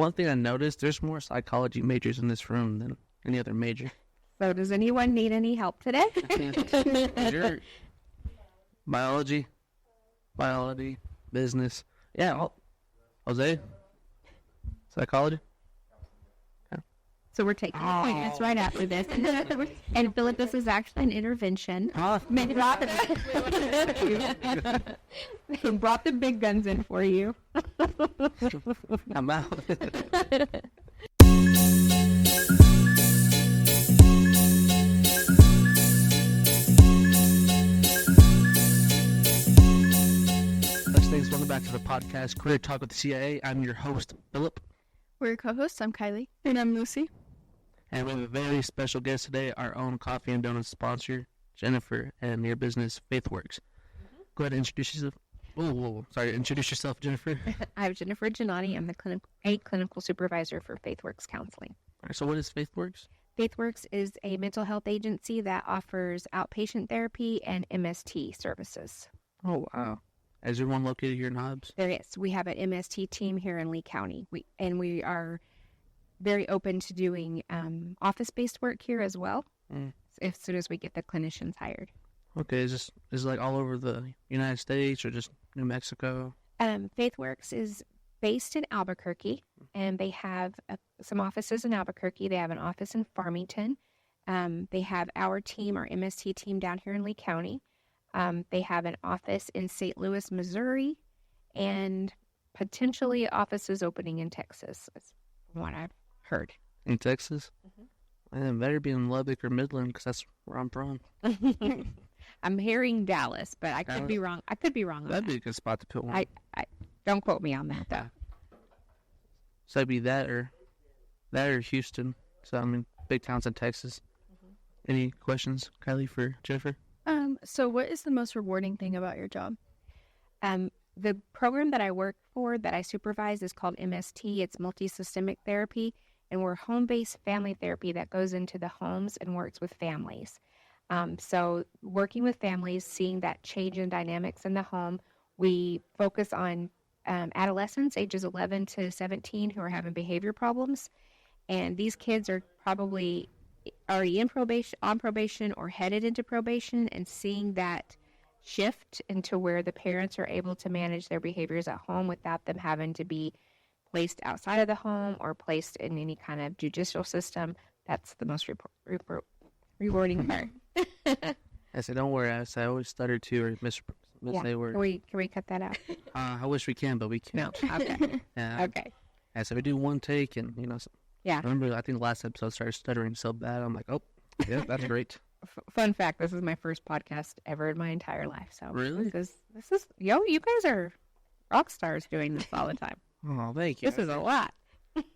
One thing I noticed, there's more psychology majors in this room than any other major. So does anyone need any help today? Biology, business. Yeah, Jose, psychology. So we're taking appointments right after this. And Philip, this is actually an intervention. Maybe they brought the big guns in for you. I'm out. Thanks. Welcome back to the podcast, Career Talk with the CIA. I'm your host, Philip. We're your co-hosts. I'm Kylie. And I'm Lucy. And we have a very special guest today, our own coffee and donuts sponsor, Jennifer, and your business, FaithWorks. Go ahead and introduce yourself. Introduce yourself, Jennifer. I'm Jennifer Ginanni. I'm the clinical supervisor for FaithWorks Counseling. All right, so what is FaithWorks? FaithWorks is a mental health agency that offers outpatient therapy and MST services. Oh, wow. Is there one located here in Hobbs? There is. We have an MST team here in Lee County. We are very open to doing office-based work here as well, as soon as we get the clinicians hired. Okay, is it like all over the United States or just New Mexico? FaithWorks is based in Albuquerque, and they have some offices in Albuquerque. They have an office in Farmington. They have our team, our MST team, down here in Lee County. They have an office in St. Louis, Missouri, and potentially offices opening in Texas, is what I've heard. In Texas? Mm-hmm. And better be in Lubbock or Midland, because that's where I'm from. I'm hearing Dallas, but I could be wrong. I could be wrong on that. That'd be a good spot to put one. I don't quote me on that, though. So it'd be that or Houston. So, I mean, big towns in Texas. Mm-hmm. Any questions, Kylie, for Jennifer? So what is the most rewarding thing about your job? The program that I work for, that I supervise, is called MST. It's multi-systemic therapy, and we're home-based family therapy that goes into the homes and works with families. So working with families, seeing that change in dynamics in the home, we focus on adolescents, ages 11 to 17, who are having behavior problems, and these kids are probably already on probation or headed into probation, and seeing that shift into where the parents are able to manage their behaviors at home without them having to be placed outside of the home or placed in any kind of judicial system. That's the most rewarding part. I said, don't worry. I always stutter too or miss a word. Can we cut that out? I wish we can, but we can't. No. Okay. Okay. I said, we do one take and, Yeah. Remember, I think the last episode I started stuttering so bad. I'm like, oh, yeah, that's great. Fun fact, this is my first podcast ever in my entire life. So really? This is you guys are rock stars doing this all the time. Oh, thank you. This is a lot.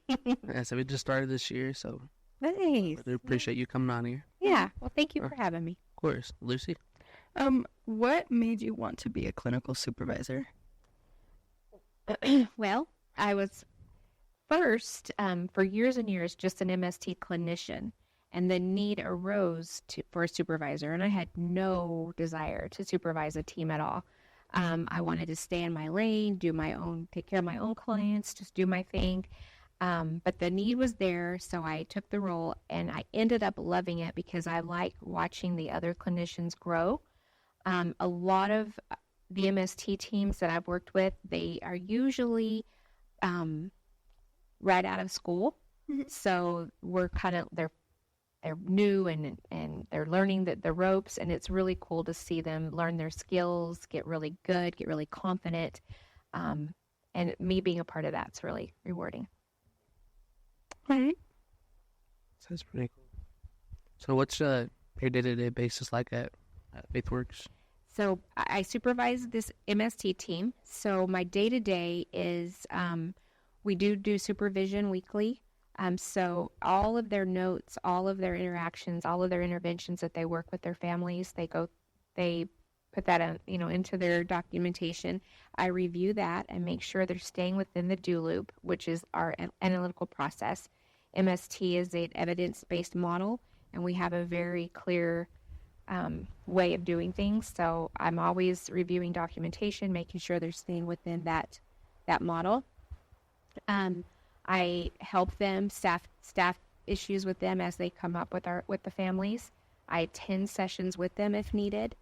Yeah, so we just started this year, so nice. I do appreciate you coming on here. Yeah, well, thank you for having me. Of course. Lucy? What made you want to be a clinical supervisor? Well, I was first, for years and years, just an MST clinician, and the need arose for a supervisor, and I had no desire to supervise a team at all. I wanted to stay in my lane, take care of my own clients, just do my thing. But the need was there, so I took the role, and I ended up loving it because I like watching the other clinicians grow. A lot of the MST teams that I've worked with, they are usually right out of school. Mm-hmm. So we're they're new and they're learning the ropes, and it's really cool to see them learn their skills, get really good, get really confident. And me being a part of that's really rewarding. Right. Sounds pretty cool. So what's your day-to-day basis like at FaithWorks? So I supervise this MST team. So my day-to-day is we do supervision weekly. So all of their notes, all of their interactions, all of their interventions that they work with their families, they put that into their documentation. I review that and make sure they're staying within the do loop, which is our analytical process. MST is an evidence-based model, and we have a very clear way of doing things. So I'm always reviewing documentation, making sure they're staying within that model. I help them staff issues with them as they come up with the families. I attend sessions with them if needed.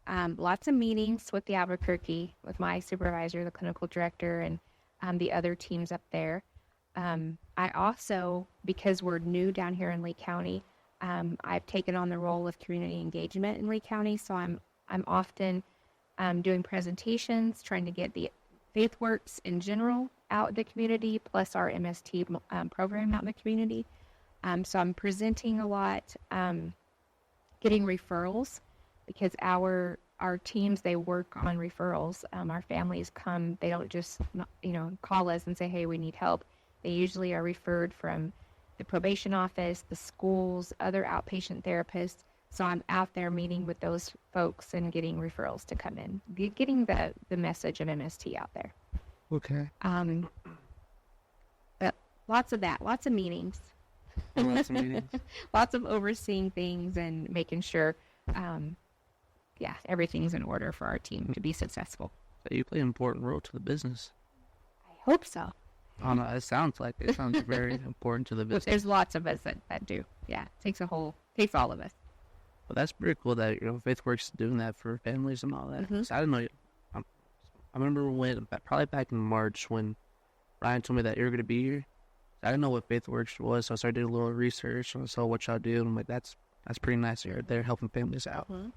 Lots of meetings with the Albuquerque, with my supervisor, the clinical director, and the other teams up there. I also, because we're new down here in Lee County, I've taken on the role of community engagement in Lee County. So I'm often doing presentations, trying to get the FaithWorks in general out in the community, plus our MST program out in the community. So I'm presenting a lot, getting referrals, because our teams, they work on referrals. Our families come, they don't just, call us and say, hey, we need help. They usually are referred from the probation office, the schools, other outpatient therapists. So I'm out there meeting with those folks and getting referrals to come in, getting the message of MST out there. Okay. But lots of that, lots of meetings. Lots of meetings. Lots of overseeing things and making sure, everything's in order for our team to be successful. So you play an important role to the business. I hope so. Oh no, it sounds like it. It sounds very important to the business. There's lots of us that do. Yeah, takes all of us. Well, that's pretty cool that FaithWorks is doing that for families and all that. Mm-hmm. So I didn't know. I remember probably back in March when Ryan told me that you were going to be here. I didn't know what FaithWorks was, so I started doing a little research and I saw what y'all do. And I'm like, that's pretty nice. You're there helping families out. Mm-hmm.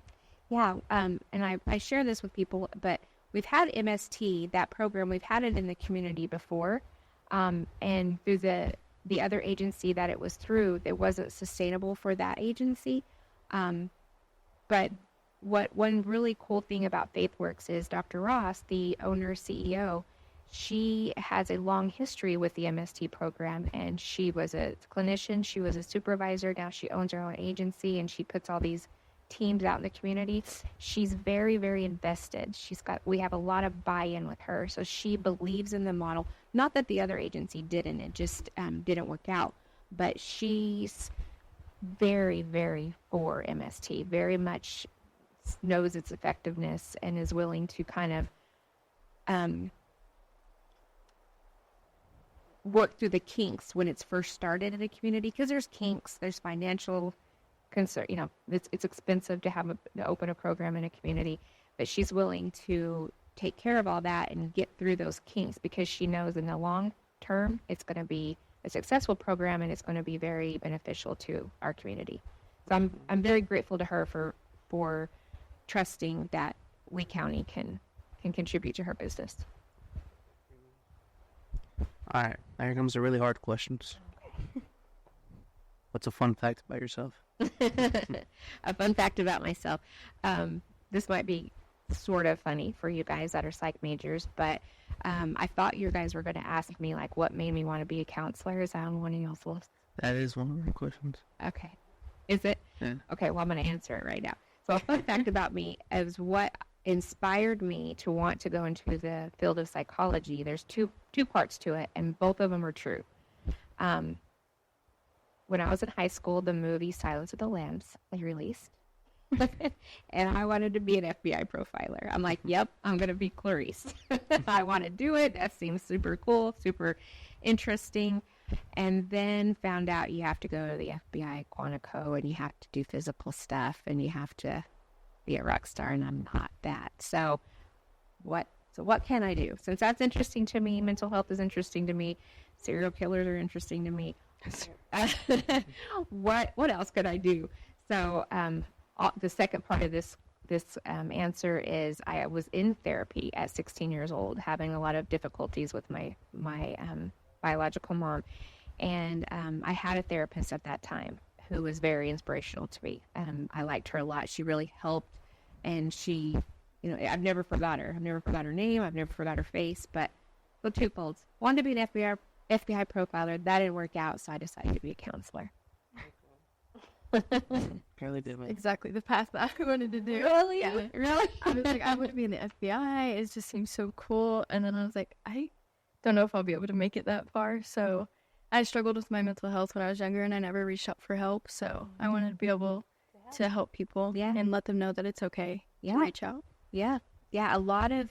Yeah, and I share this with people, but we've had MST, that program, we've had it in the community before, and through the other agency that it was through, it wasn't sustainable for that agency. But one really cool thing about FaithWorks is Dr. Ross, the owner CEO, she has a long history with the MST program, and she was a clinician, she was a supervisor, now she owns her own agency, and she puts all these teams out in the community. She's very, very invested. We have a lot of buy-in with her, so she believes in the model. Not that the other agency didn't, it just didn't work out, but she's very, very for MST, very much knows its effectiveness and is willing to kind of work through the kinks when it's first started in a community, because there's kinks, there's financial concern, it's expensive to open a program in a community, but she's willing to take care of all that and get through those kinks, because she knows in the long term it's going to be a successful program and it's going to be very beneficial to our community. So I'm very grateful to her for trusting that Lee County can contribute to her business. All right, now here comes the really hard questions. What's a fun fact about yourself? A fun fact about myself. This might be sort of funny for you guys that are psych majors, but I thought you guys were going to ask me, like, what made me want to be a counselor. Is that on one of y'all's list? That is one of our questions. Okay. Is it? Yeah. Okay, well, I'm going to answer it right now. So a fun fact about me is what inspired me to want to go into the field of psychology. There's two parts to it, and both of them are true. When I was in high school, the movie Silence of the Lambs was released. And I wanted to be an FBI profiler. I'm like, yep, I'm going to be Clarice. I want to do it. That seems super cool, super interesting. And then found out you have to go to the FBI Quantico and you have to do physical stuff and you have to be a rock star, and I'm not that. So what can I do? Since that's interesting to me, mental health is interesting to me, serial killers are interesting to me. What else could I do? So the second part of this answer is I was in therapy at 16 years old, having a lot of difficulties with my biological mom, and I had a therapist at that time who was very inspirational to me. I liked her a lot. She really helped, and she, I've never forgot her. I've never forgot her name. I've never forgot her face. But the twofolds, wanted to be an FBI profiler. That didn't work out, so I decided to be a counselor. Apparently did it. Exactly the path that I wanted to do. Really? Yeah. Really? I was like, I want to be in the FBI. It just seems so cool. And then I was like, I don't know if I'll be able to make it that far. So I struggled with my mental health when I was younger, and I never reached out for help. So I wanted to be able to help people and let them know that it's okay to reach out. Yeah. A lot of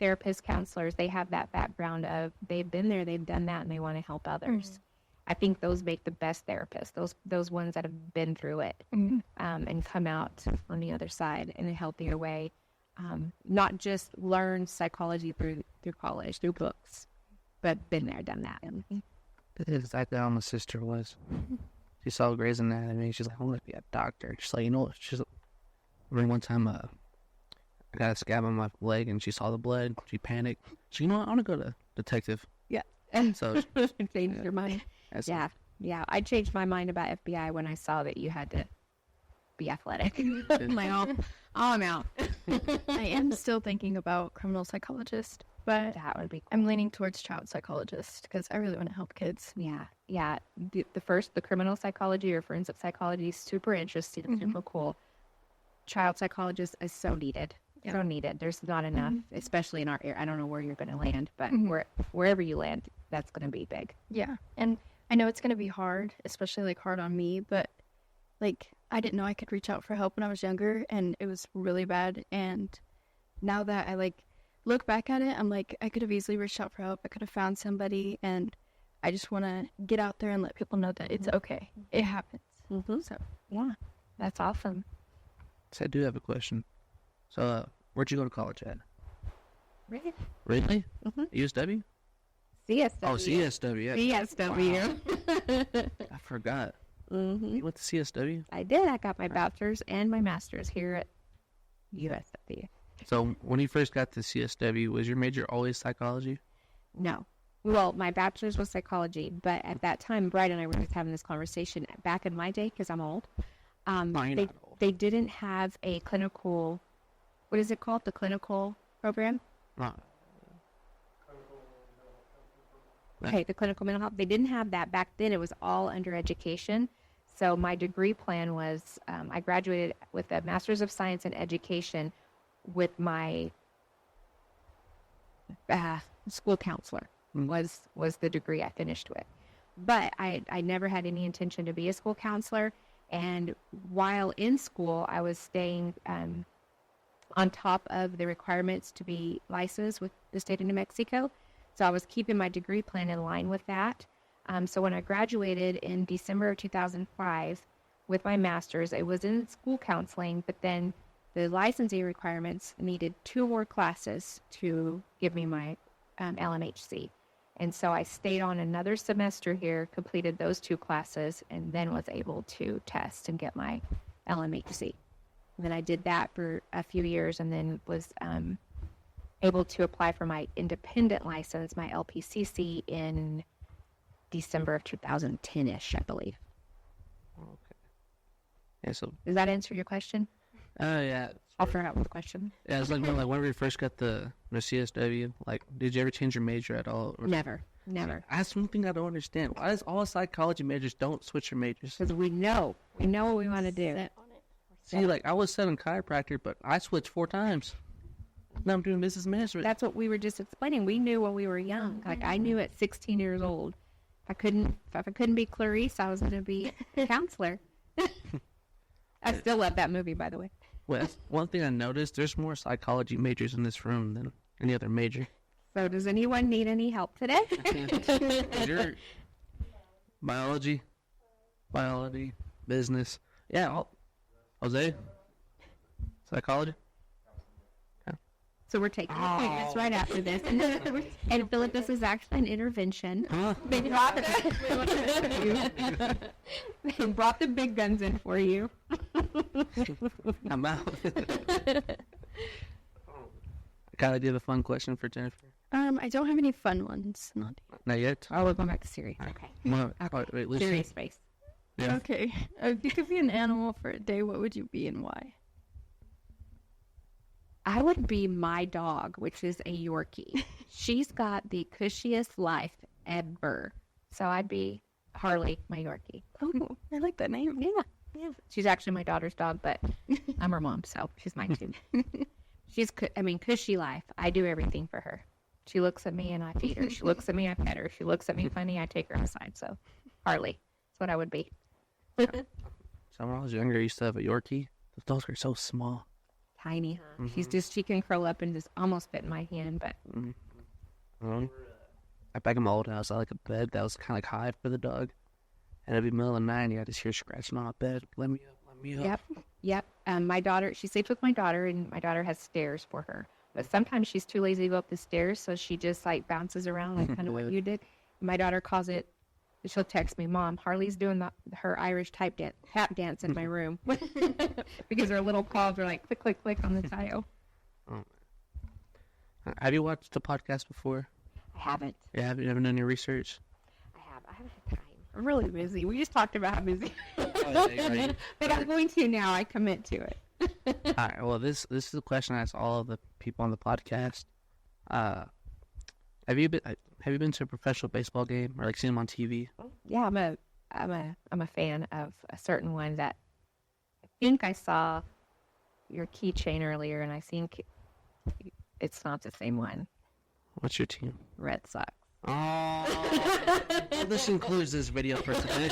therapists, counselors, they have that background of they've been there, they've done that, and they want to help others. I think those make the best therapists, those ones that have been through it and come out on the other side in a healthier way. Not just learn psychology through college, through books, but been there, done that. That is exactly how my sister was. She saw Grey's Anatomy. She's like, I want to be a doctor. She's like, you know, she's. I remember one time, I got a scab on my leg, and she saw the blood. She panicked. She's, you know what? I want to go to detective. Yeah. So She changed your mind. Yeah. I changed my mind about FBI when I saw that you had to be athletic. I'm like, oh, I'm out. I am still thinking about criminal psychologist, but That would be cool. I'm leaning towards child psychologist because I really want to help kids. Yeah. The criminal psychology or forensic psychology is super interesting, super cool. Child psychologist is so needed. Yeah. So needed. There's not enough, especially in our area. I don't know where you're going to land, but wherever you land, that's going to be big. Yeah, and I know it's going to be hard, especially like hard on me, but like I didn't know I could reach out for help when I was younger, and it was really bad. And now that I like look back at it, I'm like, I could have easily reached out for help. I could have found somebody, and I just want to get out there and let people know that it's okay. It happens. So Yeah, that's awesome. I do have a question. So, where'd you go to college at? Really? Really? USW? CSW. Oh, CSW. Yeah. CSW. I forgot. You went to CSW? I did. I got my bachelor's and my master's here at USW. So, when you first got to CSW, was your major always psychology? No. Well, my bachelor's was psychology, but at that time, Brad and I were just having this conversation back in my day, because I'm old. You're not old. They didn't have a clinical, what is it called? The clinical program? Okay, the clinical mental health. They didn't have that back then. It was all under education. So my degree plan was, I graduated with a Master's of Science in Education with my school counselor was the degree I finished with. But I never had any intention to be a school counselor. And while in school, I was staying on top of the requirements to be licensed with the state of New Mexico. So I was keeping my degree plan in line with that. So when I graduated in December of 2005 with my master's, it was in school counseling, but then the licensing requirements needed 2 more classes to give me my LMHC. And so I stayed on another semester here, completed those 2 classes, and then was able to test and get my LMHC. And then I did that for a few years and then was able to apply for my independent license, my LPCC, in December of 2010-ish, I believe. Okay. Yeah, so... Does that answer your question? yeah. I'll figure out the question. Yeah, it's like whenever you first got the CSW, like, did you ever change your major at all? Or... Never. That's one thing I don't understand. Why does all psychology majors don't switch your majors? Because we know what we want to do. Set on it. See, like, I was set on chiropractor, but I switched 4 times. Now I'm doing business management. That's what we were just explaining. We knew when we were young. Like, I knew at 16 years old, if I couldn't be Clarice, I was going to be a counselor. I still love that movie, by the way. Well, that's one thing I noticed, there's more psychology majors in this room than any other major. So does anyone need any help today? Sure. Biology, business. Yeah, Jose, psychology. So we're taking appointments right after this. And Philip, this is actually an intervention. Huh? They brought the big guns in for you. I'm out. Kylie, do you have a fun question for Jennifer? I don't have any fun ones. Not yet. Oh, we're going back to Siri. Okay. Wait, Lucy. Siri space. Yeah. Okay. If you could be an animal for a day, what would you be and why? I would be my dog, which is a Yorkie. She's got the cushiest life ever. So I'd be Harley, my Yorkie. Oh, I like that name. Yeah. She's actually my daughter's dog, but I'm her mom, so she's mine too. Cushy life. I do everything for her. She looks at me and I feed her. She looks at me, I pet her. She looks at me funny, I take her outside. So Harley, that's what I would be. So when I was younger, I used to have a Yorkie. Those dogs are so small. tiny. Huh? Mhm. She can curl up and just almost fit in my hand. But Back in my old house, I like a bed that was kind of like high for the dog. And it'd be middle of the night, and I just hear scratching on my bed. Let me up, let me up. yep. My daughter, she sleeps with my daughter, and my daughter has stairs for her. But sometimes she's too lazy to go up the stairs, so she just like bounces around, like kind of what you did. My daughter calls it. She'll text me, Mom, Harley's doing her Irish tap dance in my room because her little paws are like click, click, click on the tile. Oh. Have you watched the podcast before? I haven't. Yeah, have you ever done any research? I haven't had time. I'm really busy. We just talked about how busy. But I'm going to now. I commit to it. All right. Well, this is a question I ask all of the people on the podcast. Have you been to a professional baseball game or like seen them on TV? Yeah, I'm a fan of a certain one that I think I saw your keychain earlier, and I think it's not the same one. What's your team? Red Sox. Oh, well, this includes this video for today.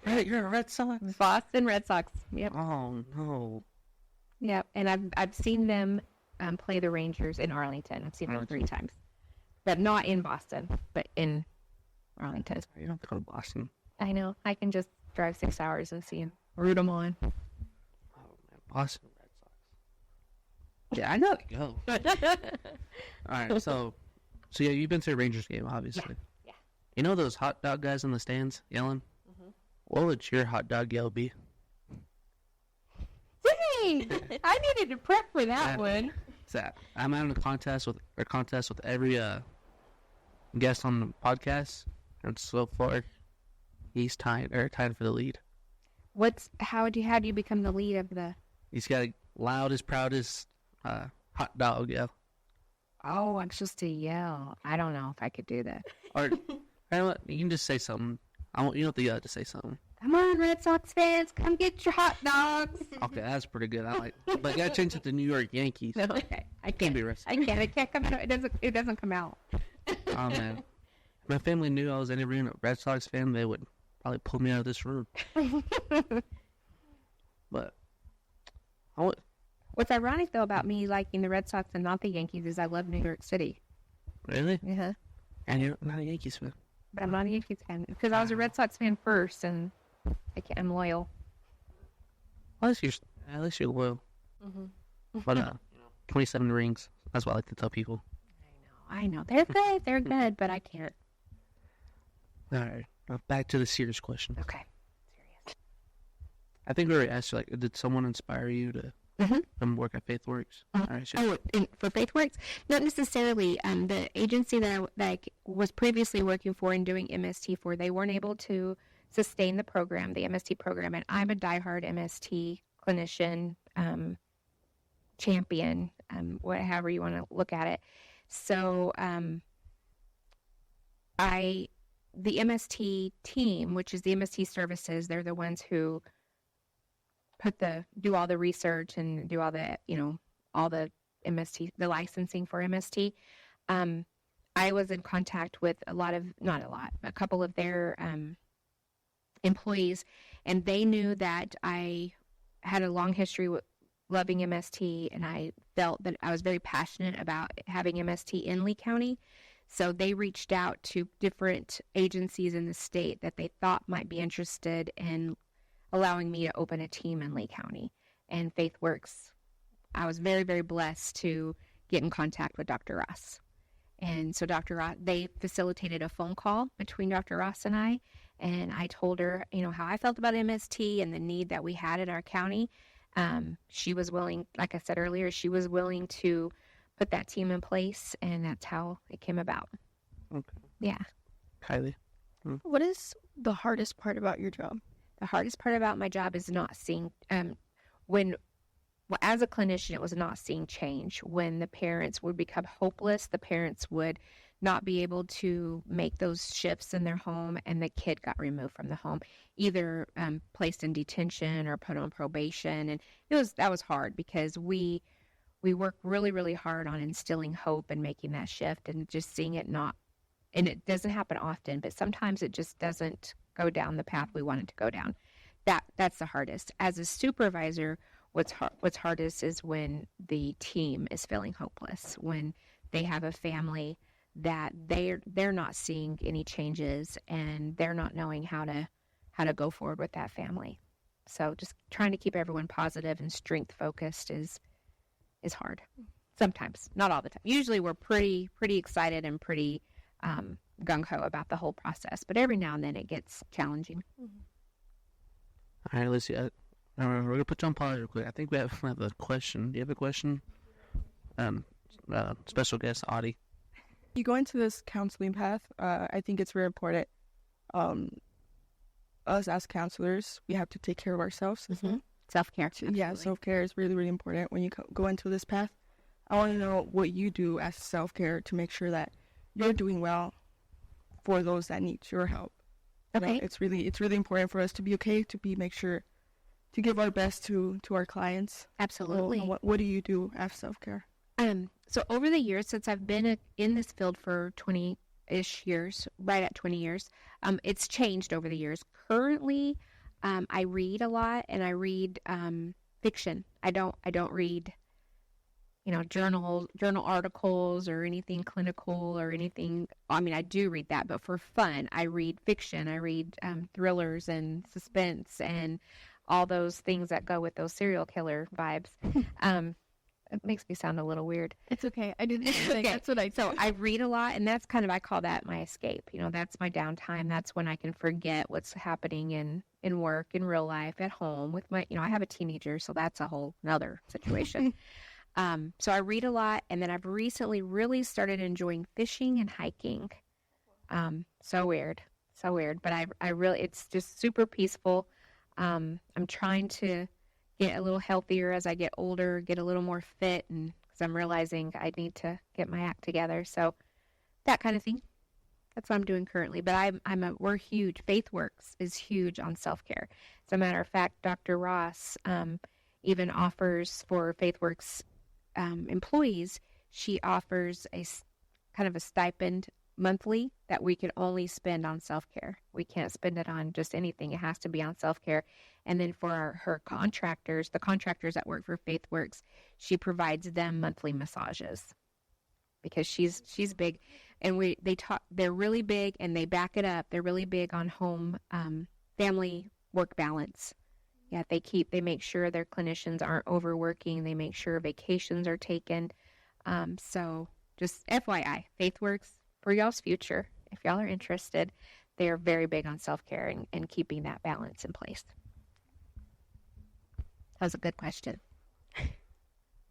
Right, you're a Red Sox. Boston Red Sox. Yep. Oh no. Yep. And I've seen them play the Rangers in Arlington. I've seen them 3 times, but not in Boston, but in Arlington. You don't have to go to Boston. I know. I can just drive 6 hours and see them. Root them on. Oh man, Boston Red Sox. Yeah, I know to go. All right, so yeah, you've been to a Rangers game, obviously. Yeah. You know those hot dog guys in the stands yelling? Mm-hmm. What would your hot dog yell be? Dang! I needed to prep for that one. I'm having a contest with every guest on the podcast, and so far he's tied for the lead. How do you become the lead of the? He's got a loudest, proudest hot dog yell. Oh, I'm supposed to yell. I don't know if I could do that. Or you know what? You can just say something. You don't have to yell to say something. Come on, Red Sox fans, come get your hot dogs. Okay, that's pretty good. I like, but you gotta change it to New York Yankees. No, okay. I Can't can't. be racist. I can't. It can't come out. It doesn't come out. Oh man, if my family knew I was interviewing a Red Sox fan, they would probably pull me out of this room. But What's ironic though about me liking the Red Sox and not the Yankees is I love New York City. really, Yeah. and you're not a Yankees fan. But I'm not a Yankees fan because I was a Red Sox fan first, and I'm loyal. Well, at least you're loyal. Mm-hmm. But 27 rings. That's what I like to tell people. I know. They're good. They're good, but I can't. All right, now back to the serious question. Okay. Serious. I think we already asked you, like, did someone inspire you to come work at FaithWorks? All right, sure. For FaithWorks? Not necessarily. The agency that I was previously working for and doing MST for, they weren't able to sustain the program, the MST program, and I'm a diehard MST clinician, champion, however you want to look at it. So the MST team, which is the MST services, they're the ones who do all the research and do all the, all the MST, the licensing for MST. I was in contact with a couple of their employees, and they knew that I had a long history with loving MST, and I felt that I was very passionate about having MST in Lee County. So they reached out to different agencies in the state that they thought might be interested in allowing me to open a team in Lee County. And FaithWorks, I was very, very blessed to get in contact with Dr. Ross. And so Dr. Ross, they facilitated a phone call between Dr. Ross and I told her, how I felt about MST and the need that we had in our county. She was willing, like I said earlier, she was willing to put that team in place, and that's how it came about. Okay. Yeah. Kylie? What is the hardest part about your job? The hardest part about my job is not seeing, as a clinician, it was not seeing change. When the parents would become hopeless, the parents would not be able to make those shifts in their home, and the kid got removed from the home, either placed in detention or put on probation. And that was hard because we work really, really hard on instilling hope and making that shift, and just seeing it and it doesn't happen often, but sometimes it just doesn't go down the path we want it to go down. That's the hardest. As a supervisor, what's hardest is when the team is feeling hopeless, when they have a family that they're not seeing any changes and they're not knowing how to go forward with that family. So just trying to keep everyone positive and strength focused is hard. Sometimes, not all the time. Usually we're pretty excited and pretty gung-ho about the whole process, but every now and then it gets challenging. All right, let's see. We're going to put you on pause real quick. I think we have a question. Do you have a question? Special guest, Audie. You go into this counseling path, I think it's very important. Us as counselors, we have to take care of ourselves. Mm-hmm. Self-care. Yeah, self-care is really, really important when you go into this path. I want to know what you do as self-care to make sure that you're doing well for those that need your help. Okay. You know, it's really important for us to be okay, make sure to give our best to our clients. Absolutely. So, what do you do as self-care? So over the years, since I've been in this field for 20-ish years, right at 20 years, it's changed over the years. Currently, I read a lot, and I read fiction. I don't read, journal articles or anything clinical or anything. I mean, I do read that, but for fun, I read fiction. I read thrillers and suspense and all those things that go with those serial killer vibes. It makes me sound a little weird. It's okay. I didn't think Okay. that's what I So I read a lot, and that's kind of, I call that my escape. That's my downtime. That's when I can forget what's happening in work, in real life, at home with my, I have a teenager, so that's a whole nother situation. So I read a lot, and then I've recently really started enjoying fishing and hiking. So weird, but I really, it's just super peaceful. I'm trying to get a little healthier as I get older, get a little more fit, and because I'm realizing I need to get my act together. So that kind of thing. That's what I'm doing currently. But we're huge. FaithWorks is huge on self-care. As a matter of fact, Dr. Ross even offers for FaithWorks employees, she offers a kind of a stipend monthly that we can only spend on self-care. We can't spend it on just anything. It has to be on self-care. And then for her contractors, the contractors that work for FaithWorks, she provides them monthly massages because she's big, and they're really big, and they back it up. They're really big on home family work balance. Yeah, they make sure their clinicians aren't overworking. They make sure vacations are taken. So just FYI, FaithWorks, for y'all's future, if y'all are interested, they're very big on self-care and keeping that balance in place. That was a good question.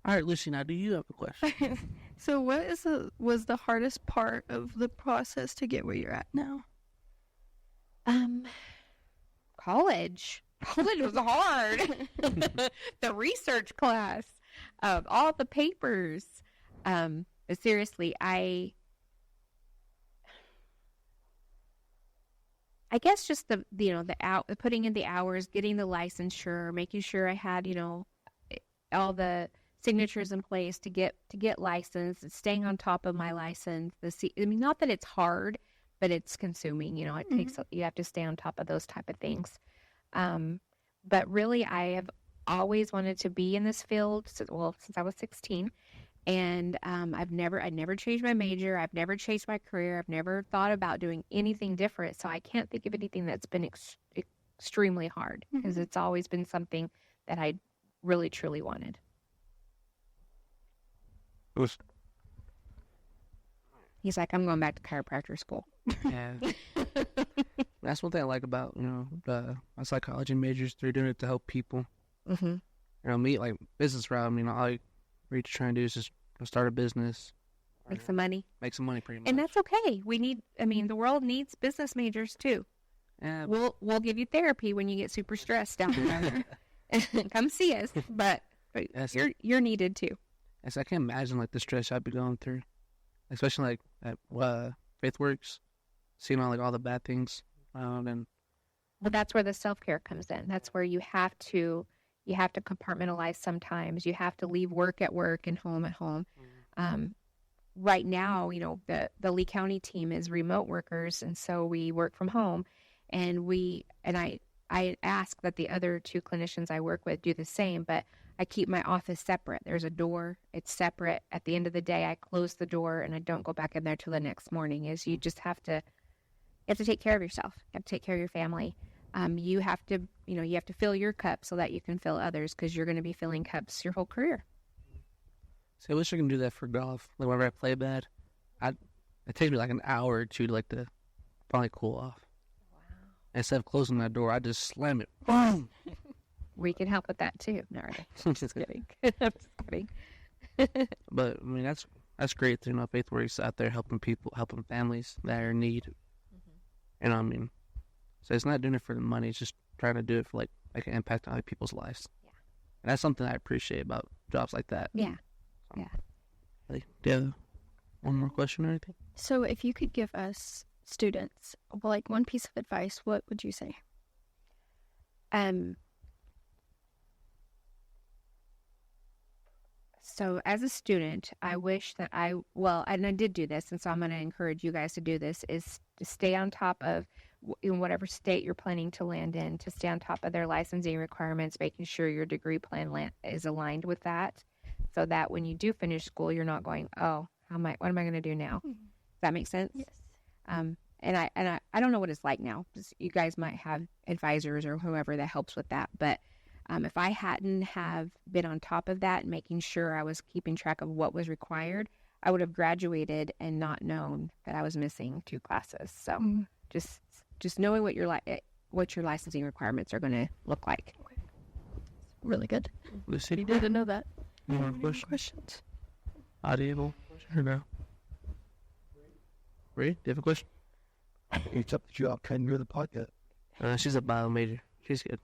All right, Lucy, now do you have a question? So what was the hardest part of the process to get where you're at now? College. College was hard. The research class, all the papers. But seriously, I guess just the putting in the hours, getting the licensure, making sure I had, all the signatures in place to get licensed, staying on top of my license. Not that it's hard, but it's consuming. It takes, you have to stay on top of those type of things. But really, I have always wanted to be in this field since I was 16. And I never changed my major. I've never changed my career. I've never thought about doing anything different. So I can't think of anything that's been extremely hard because it's always been something that I really, truly wanted. He's like, I'm going back to chiropractor school. Yeah. That's one thing I like about, my psychology majors. They're doing it to help people. Mm-hmm. Me, like, business route, all we're trying to do is just start a business. Make some money. Make some money, pretty much. And that's okay. The world needs business majors, too. Yeah. We'll give you therapy when you get super stressed down there. Come see us. But you're needed, too. Yes, I can't imagine, like, the stress I'd be going through. Especially, like, at FaithWorks. Seeing all the bad things. Well, that's where the self-care comes in. That's where you have to compartmentalize sometimes. You have to leave work at work and home at home. Right now, the Lee County team is remote workers, and so we work from home. And I ask that the other two clinicians I work with do the same, but I keep my office separate. There's a door. It's separate. At the end of the day, I close the door and I don't go back in there till the next morning. Is you just have to take care of yourself. You have to take care of your family. You have to fill your cup so that you can fill others, because you're going to be filling cups your whole career. So I wish I can do that for golf. Like whenever I play bad, it takes me like an hour or two to finally cool off. Wow. Instead of closing that door, I just slam it. Boom. We can help with that too. No, just kidding. I'm just kidding. But I mean, that's great. FaithWorks out there helping people, helping families that are in need. And I mean, so it's not doing it for the money. It's just trying to do it for like an impact on other people's lives. Yeah. And that's something I appreciate about jobs like that. Yeah. So, Yeah. Like, do you have one more question or anything? So if you could give us students like one piece of advice, what would you say? So as a student, I wish that and I did do this, and so I'm going to encourage you guys to do this, is to stay on top of, in whatever state you're planning to land in, to stay on top of their licensing requirements, making sure your degree plan is aligned with that, so that when you do finish school, you're not going, oh, what am I going to do now? Does that make sense? Yes. And I don't know what it's like now. You guys might have advisors or whoever that helps with that, but if I hadn't have been on top of that and making sure I was keeping track of what was required, I would have graduated and not known that I was missing 2 classes. So just knowing what your licensing requirements are going to look like. Okay. Really good. Lucy, You didn't know that. you want a Any more question? questions? Audible? Or no? Ray, do you have a question? It's up to you. Can you the podcast? She's a bio major. She's good.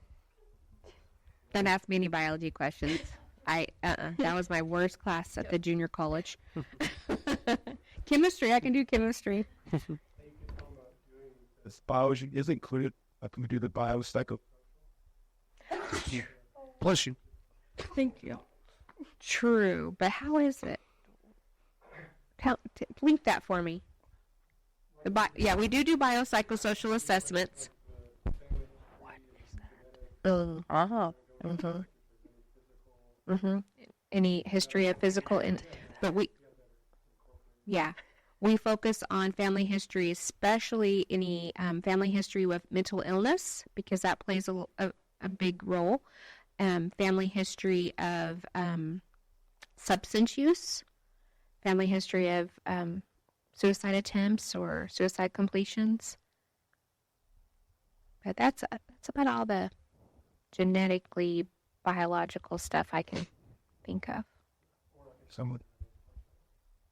Don't ask me any biology questions. That was my worst class at the junior college. Chemistry, I can do chemistry. This biology is included. I can do the biocycle. Bless you. Thank you. True, but how is it? Link that for me. We do biopsychosocial assessments. What is that? Any history of physical, but we focus on family history, especially any family history with mental illness, because that plays a big role. Family history of substance use, family history of suicide attempts or suicide completions. But that's about all the genetically biological stuff I can think of. Some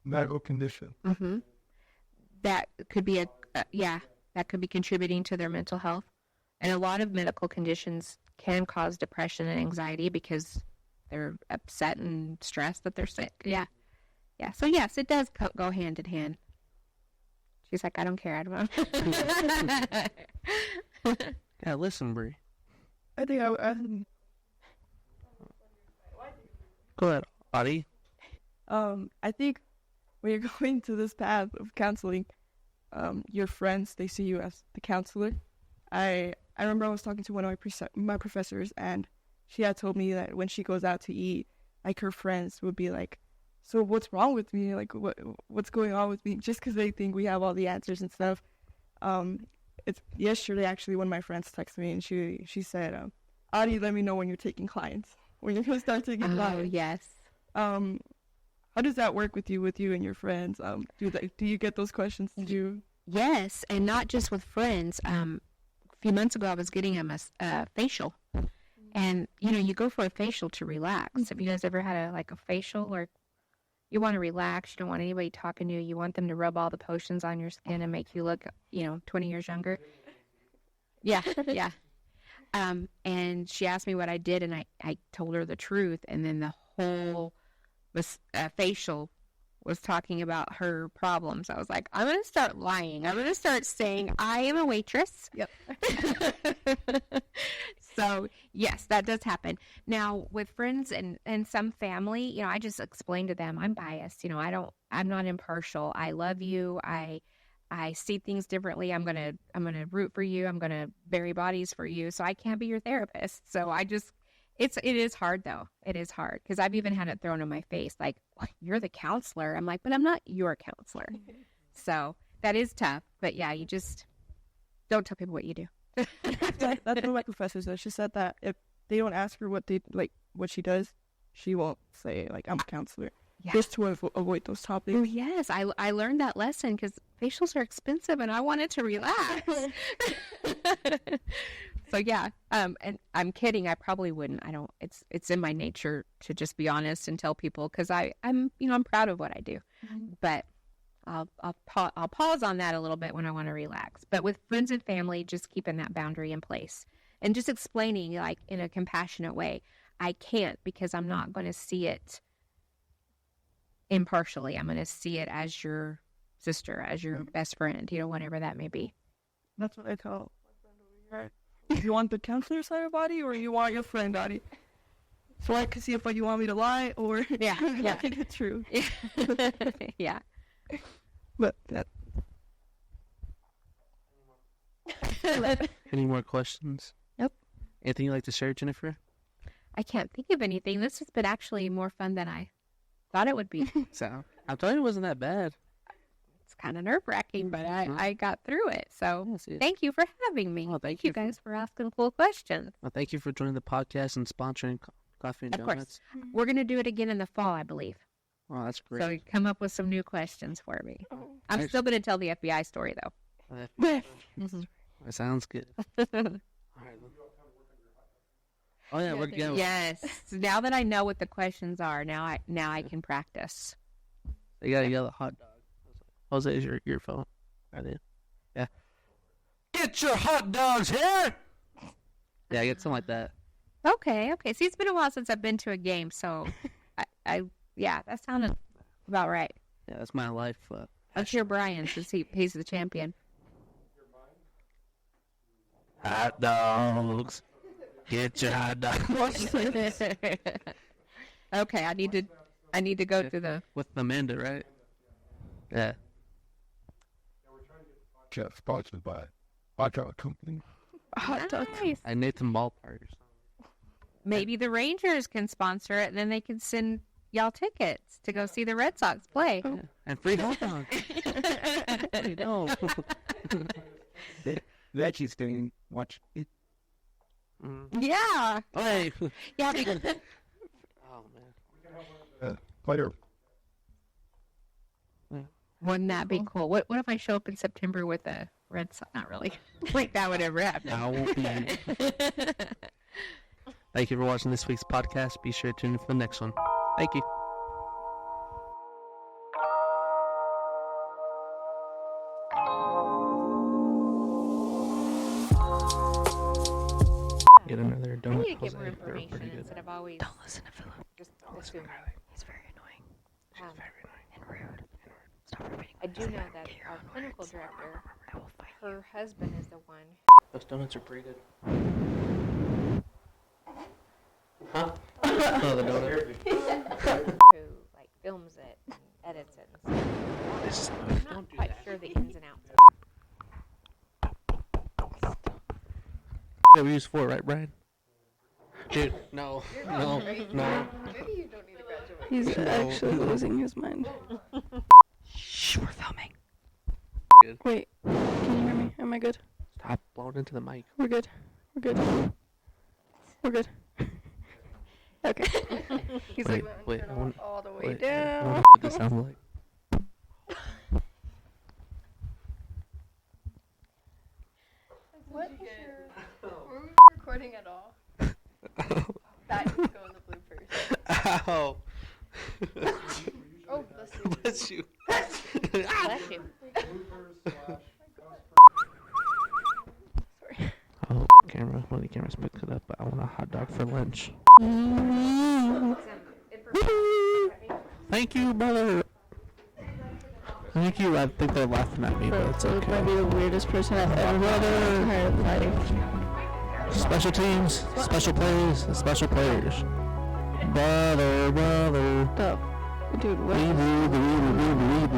medical condition. That could be that could be contributing to their mental health. And a lot of medical conditions can cause depression and anxiety because they're upset and stressed that they're sick. Yeah. So yes, it does go hand in hand. She's like, I don't care. I don't know. Yeah, listen, Bree. I think Go ahead, Audie. I think when you're going to this path of counseling, your friends, they see you as the counselor. I remember I was talking to one of my professors, and she had told me that when she goes out to eat, like her friends would be like, so what's wrong with me? Like what's going on with me? Just because they think we have all the answers and stuff. It's yesterday actually when my friends texted me, and she said, Audie, let me know when you're taking clients. When you're gonna start taking clients. Oh yes. How does that work with you and your friends? Do you get those questions? Yes, and not just with friends. A few months ago, I was getting a facial, and you go for a facial to relax. Have you guys ever had a facial, or you want to relax? You don't want anybody talking to you. You want them to rub all the potions on your skin and make you look, 20 years younger. Yeah. And she asked me what I did, and I told her the truth, and then the whole facial was talking about her problems. I was like, I'm going to start lying. I'm going to start saying I am a waitress. Yep. So, yes, that does happen. Now, with friends and some family, I just explain to them, I'm biased. I'm not impartial. I love you. I see things differently. I'm gonna root for you. I'm gonna bury bodies for you. So I can't be your therapist. So I just it is hard though. It is hard because I've even had it thrown in my face, like, well, you're the counselor. I'm like, but I'm not your counselor. So that is tough. But yeah, you just don't tell people what you do. That's one of my professors said. She said that if they don't ask her what she does, she won't say like I'm a counselor. Yeah. Just to avoid those Oh, topics. yes, I learned that lesson because facials are expensive and I wanted to relax. So yeah, and I'm kidding. I probably wouldn't. I don't. It's in my nature to just be honest and tell people because I'm proud of what I do. But I'll pause on that a little bit when I want to relax. But with friends and family, just keeping that boundary in place and just explaining like in a compassionate way. I can't because I'm not going to see it impartially. I'm going to see it as your sister, as your best friend, whatever that may be. That's what I tell my friend over here. You want the counselor side of body or you want your friend body? So I can see if you want me to lie or Yeah. the truth. Yeah. But that. Any more questions? Nope. Anything you'd like to share, Jennifer? I can't think of anything. This has been actually more fun than I thought it would be. So I'm telling you, it wasn't that bad. It's kind of nerve-wracking, but I got through it. So Yes, it- thank you for having me. Oh, thank you you for- guys for asking cool questions. Well, thank you for joining the podcast and sponsoring Coffee and Of course. Donuts. We're going to do it again in the fall, I believe. Oh, that's great. So come up with some new questions for me. I'm Nice. still going to tell the FBI story, though. That sounds good. All right. then. Oh yeah, we're going. Yes. Now that I know what the questions are, now I can practice. You gotta yell at hot dog. Jose, is your phone? I did. Yeah. Get your hot dogs here. Yeah, get something like that. Okay. See, it's been a while since I've been to a game, so yeah, that sounded about right. Yeah, that's my life. Let's hear Brian since he's the champion. Hot dogs. Get your hot dogs. Okay, I need to go to the. With Amanda, right? Yeah. Jeff, sponsored by Hot Dog Company. Hot dog. Nice. At Nathan Ballpark. Maybe the Rangers can sponsor it, and then they can send y'all tickets to go see the Red Sox play. Yeah. And free hot dogs. No. That she's doing. Watch it. Yeah. Hey. Yeah. Because, Oh man. Player. wouldn't that be cool? What if I show up in September with a Red Sox? Not really. Like that would ever happen. I won't be. Thank you for watching this week's podcast. Be sure to tune in for the next one. Thank you. Get another I donut. need to get Jose. more They're information pretty good. instead of always Don't listen to Philip. just Don't listen to assuming. Carly. He's very annoying. She's very annoying. And rude. Stop repeating. I do know that our clinical director, her husband is the one Those donuts are pretty good. Huh? Oh, the donut. who like films it and edits it and stuff. This is- I'm not don't do quite that. sure the ins and outs. Yeah, we use 4, right, Brian? Dude, no. He's actually losing his mind. Shh, we're filming. Wait, can you hear me? Am I good? Stop blowing into the mic. We're good. We're good. We're good. Okay. He's Wait, like, wait, turn I off want- all the way Wait, down. I wonder what this sounds like. What is your... Were we recording at all? That needs to go in the bloopers. Ow. Oh, bless you. Bless you. Bless you. Oh, camera. One of the cameras picked it up, but I want a hot dog for lunch. Thank you, brother. Thank you. I think they're laughing at me, but it's Philip might okay. be the weirdest person I've ever met in my entire life. Special teams, special plays, special players. Brother. Dude, what? We